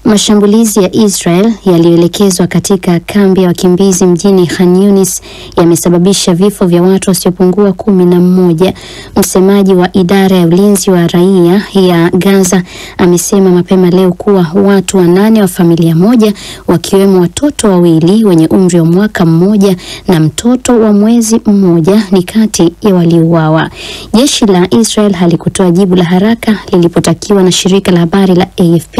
Mashambulizi ya Israel yaliyoelekezwa katika kambi ya wakimbizi mjini Khan Yunis yamesababisha vifo vya watu wasiopungua 11. Msemaji wa idara ya ulinzi wa raia ya Gaza amesema mapema leo kuwa watu 8 wa familia moja, wakiwemo watoto wawili wenye umri wa mwaka mmoja na mtoto wa mwezi mmoja, ni kati ya waliouawa. Jeshi la Israel halikutoa jibu la haraka lilipotakiwa na shirika la habari la AFP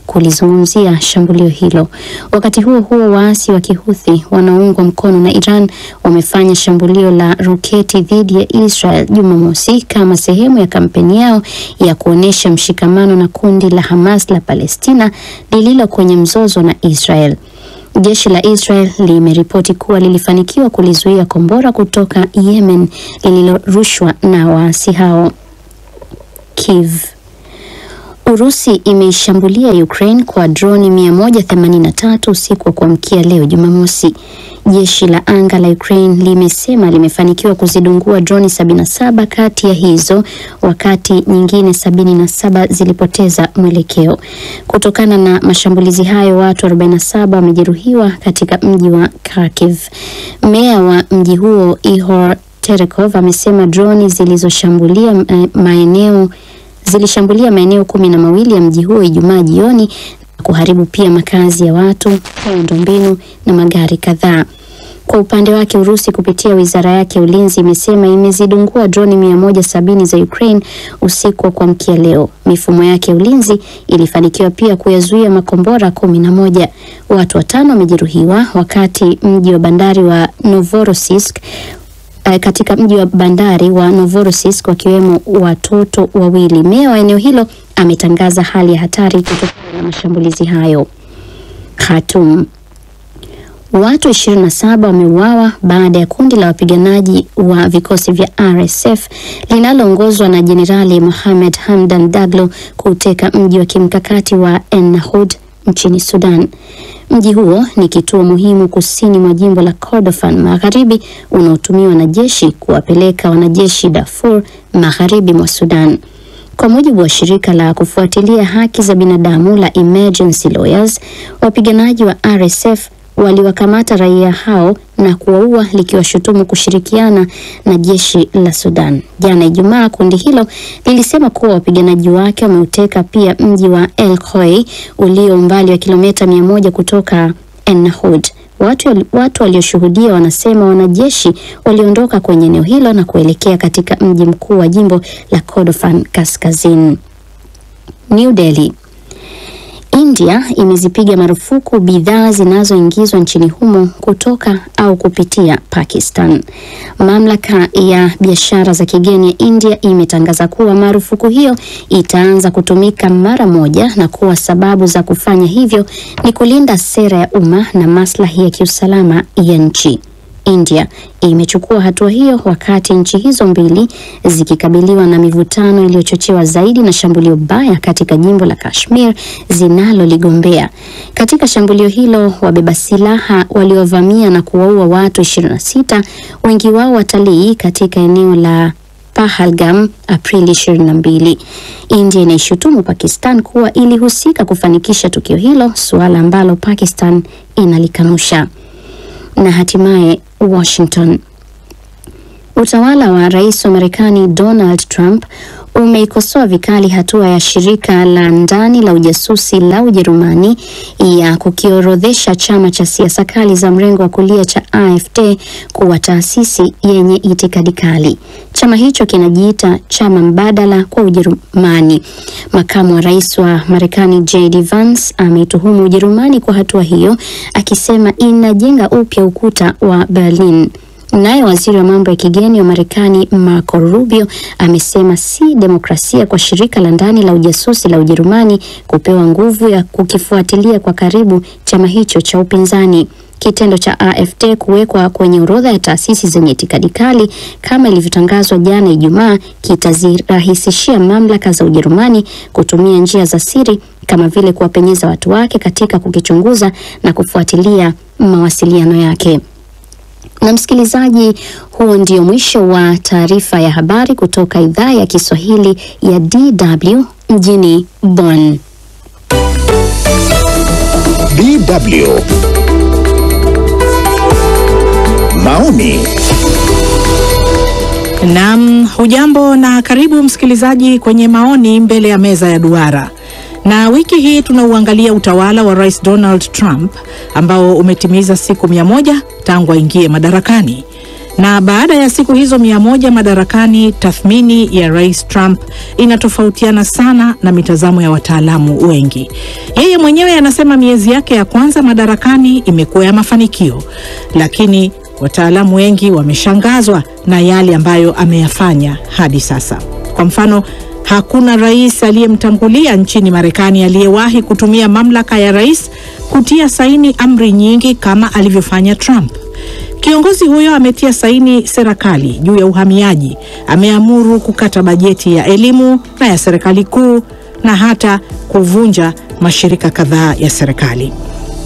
kulizungumzia shambulio hilo. Wakati huo huo, waasi wa Kihuthi wanaoungwa mkono na Iran wamefanya shambulio la roketi dhidi ya Israel Jumamosi kama sehemu ya kampeni yao ya kuonesha mshikamano na kundi la Hamas la Palestina lililo kwenye mzozo na Israel. Jeshi la Israel limeripoti kuwa lilifanikiwa kulizuia kombora kutoka Yemen lililorushwa na waasi hao. Kiev. Urusi imeishambulia Ukraine kwa droni 183 usiku wa kuamkia leo Jumamosi. Jeshi la anga la Ukraine limesema limefanikiwa kuzidungua droni 77 kati ya hizo, wakati nyingine 77 zilipoteza mwelekeo. Kutokana na mashambulizi hayo, watu 47 wamejeruhiwa katika mji wa Kharkiv. Meya wa mji huo Ihor Terekov amesema droni zilishambulia maeneo 12 ya mji huo Ijumaa jioni na kuharibu pia makazi ya watu, miundombinu na magari kadhaa. Kwa upande wake, Urusi kupitia wizara yake ya ulinzi imesema imezidungua droni 170 za Ukraine usiku wa kuamkia leo. Mifumo yake ya ulinzi ilifanikiwa pia kuyazuia makombora 11. Watu 5 wamejeruhiwa wakati mji wa bandari wa Novorossiysk katika mji wa bandari wa Novorossiysk wakiwemo watoto wawili. Meya wa eneo hilo ametangaza hali ya hatari kutokana na mashambulizi hayo. Khartoum. Watu 27 wameuawa baada ya kundi la wapiganaji wa vikosi vya RSF linaloongozwa na Jenerali Mohamed Hamdan Daglo kuteka mji wa kimkakati wa Ennahud nchini Sudan. Mji huo ni kituo muhimu kusini mwa jimbo la Kordofan Magharibi unaotumiwa na jeshi kuwapeleka wanajeshi Darfur magharibi mwa Sudan. Kwa mujibu wa shirika la kufuatilia haki za binadamu la Emergency Lawyers, wapiganaji wa RSF waliwakamata raia hao na kuwaua likiwashutumu kushirikiana na jeshi la Sudan. Jana Ijumaa, kundi hilo lilisema kuwa wapiganaji wake wameuteka pia mji wa El Khoi ulio umbali wa kilomita 100 kutoka Ennahud. Watu walioshuhudia wanasema wanajeshi waliondoka kwenye eneo hilo na kuelekea katika mji mkuu wa jimbo la Kordofan Kaskazini. New Delhi. India imezipiga marufuku bidhaa zinazoingizwa nchini humo kutoka au kupitia Pakistan. Mamlaka ya biashara za kigeni ya India imetangaza kuwa marufuku hiyo itaanza kutumika mara moja na kuwa sababu za kufanya hivyo ni kulinda sera ya umma na maslahi ya kiusalama ya nchi. India imechukua hatua hiyo wakati nchi hizo mbili zikikabiliwa na mivutano iliyochochewa zaidi na shambulio baya katika jimbo la Kashmir zinaloligombea. Katika shambulio hilo, wabeba silaha waliovamia na kuwaua watu 26, wengi wao watalii, katika eneo la Pahalgam Aprili 22. India inaishutumu Pakistan kuwa ilihusika kufanikisha tukio hilo, suala ambalo Pakistan inalikanusha. Na hatimaye Washington. Utawala wa Rais wa Marekani Donald Trump umeikosoa vikali hatua ya shirika la ndani la ujasusi la Ujerumani ya kukiorodhesha chama cha siasa kali za mrengo wa kulia cha AfD kuwa taasisi yenye itikadi kali. Chama hicho kinajiita chama mbadala kwa Ujerumani. Makamu wa Rais wa Marekani JD Vance ameituhumu Ujerumani kwa hatua hiyo, akisema inajenga upya ukuta wa Berlin. Naye waziri wa mambo ya kigeni wa Marekani Marco Rubio amesema si demokrasia kwa shirika la ndani la ujasusi la Ujerumani kupewa nguvu ya kukifuatilia kwa karibu chama hicho cha upinzani. Kitendo cha AfD kuwekwa kwenye orodha ya taasisi zenye itikadi kali kama ilivyotangazwa jana Ijumaa kitazirahisishia mamlaka za Ujerumani kutumia njia za siri kama vile kuwapenyeza watu wake katika kukichunguza na kufuatilia mawasiliano yake. Na msikilizaji, huo ndio mwisho wa taarifa ya habari kutoka idhaa ya Kiswahili ya DW mjini Bonn. DW. Maoni. Naam, hujambo na karibu msikilizaji kwenye maoni mbele ya meza ya duara. Na wiki hii tunauangalia utawala wa Rais Donald Trump ambao umetimiza siku 100 tangu aingie madarakani. Na baada ya siku hizo 100 madarakani, tathmini ya Rais Trump inatofautiana sana na mitazamo ya wataalamu wengi. Yeye mwenyewe anasema miezi yake ya kwanza madarakani imekuwa ya mafanikio, lakini wataalamu wengi wameshangazwa na yale ambayo ameyafanya hadi sasa. Kwa mfano, hakuna rais aliyemtangulia nchini Marekani aliyewahi kutumia mamlaka ya rais kutia saini amri nyingi kama alivyofanya Trump. Kiongozi huyo ametia saini sera kali juu ya uhamiaji, ameamuru kukata bajeti ya elimu na ya serikali kuu na hata kuvunja mashirika kadhaa ya serikali.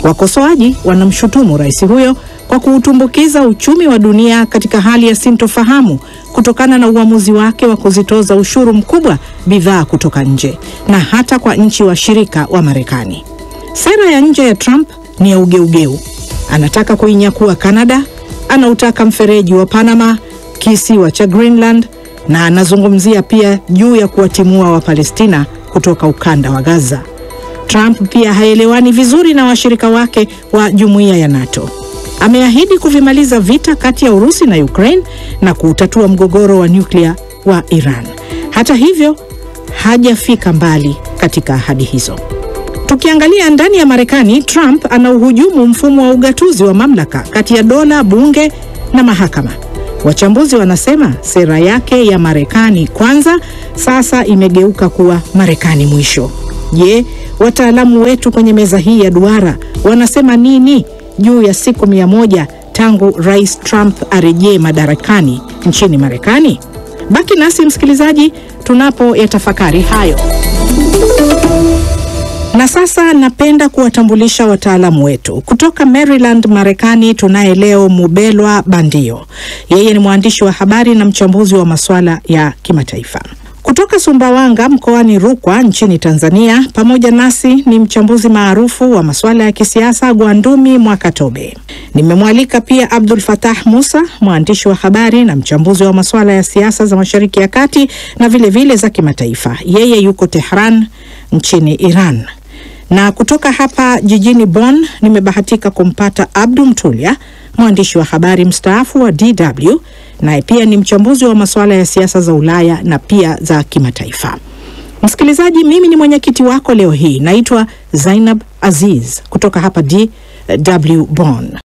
Wakosoaji wanamshutumu rais huyo kwa kuutumbukiza uchumi wa dunia katika hali ya sintofahamu kutokana na uamuzi wake wa kuzitoza ushuru mkubwa bidhaa kutoka nje na hata kwa nchi washirika wa Marekani. Sera ya nje ya Trump ni ya ugeugeu. Anataka kuinyakua Canada, anautaka mfereji wa Panama, kisiwa cha Greenland, na anazungumzia pia juu ya kuwatimua wa Palestina kutoka ukanda wa Gaza. Trump pia haelewani vizuri na washirika wake wa jumuiya ya NATO. Ameahidi kuvimaliza vita kati ya Urusi na Ukraine na kutatua mgogoro wa nyuklia wa Iran. Hata hivyo, hajafika mbali katika ahadi hizo. Tukiangalia ndani ya Marekani, Trump anauhujumu mfumo wa ugatuzi wa mamlaka kati ya dola, bunge na mahakama. Wachambuzi wanasema sera yake ya Marekani kwanza sasa imegeuka kuwa Marekani mwisho. Je, wataalamu wetu kwenye meza hii ya duara wanasema nini juu ya siku 100 tangu Rais Trump arejee madarakani nchini Marekani? Baki nasi msikilizaji tunapo yatafakari hayo. Na sasa napenda kuwatambulisha wataalamu wetu. Kutoka Maryland, Marekani, tunaye leo Mubelwa Bandio. Yeye ni mwandishi wa habari na mchambuzi wa masuala ya kimataifa. Kutoka Sumbawanga mkoani Rukwa nchini Tanzania, pamoja nasi ni mchambuzi maarufu wa masuala ya kisiasa Gwandumi Mwakatobe. Nimemwalika pia Abdul Fattah Musa, mwandishi wa habari na mchambuzi wa masuala ya siasa za Mashariki ya Kati na vile vile za kimataifa. Yeye yuko Tehran nchini Iran. Na kutoka hapa jijini Bonn nimebahatika kumpata Abdu Mtulia, mwandishi wa habari mstaafu wa DW, naye pia ni mchambuzi wa masuala ya siasa za Ulaya na pia za kimataifa. Msikilizaji, mimi ni mwenyekiti wako leo hii. Naitwa Zainab Aziz kutoka hapa DW Bonn.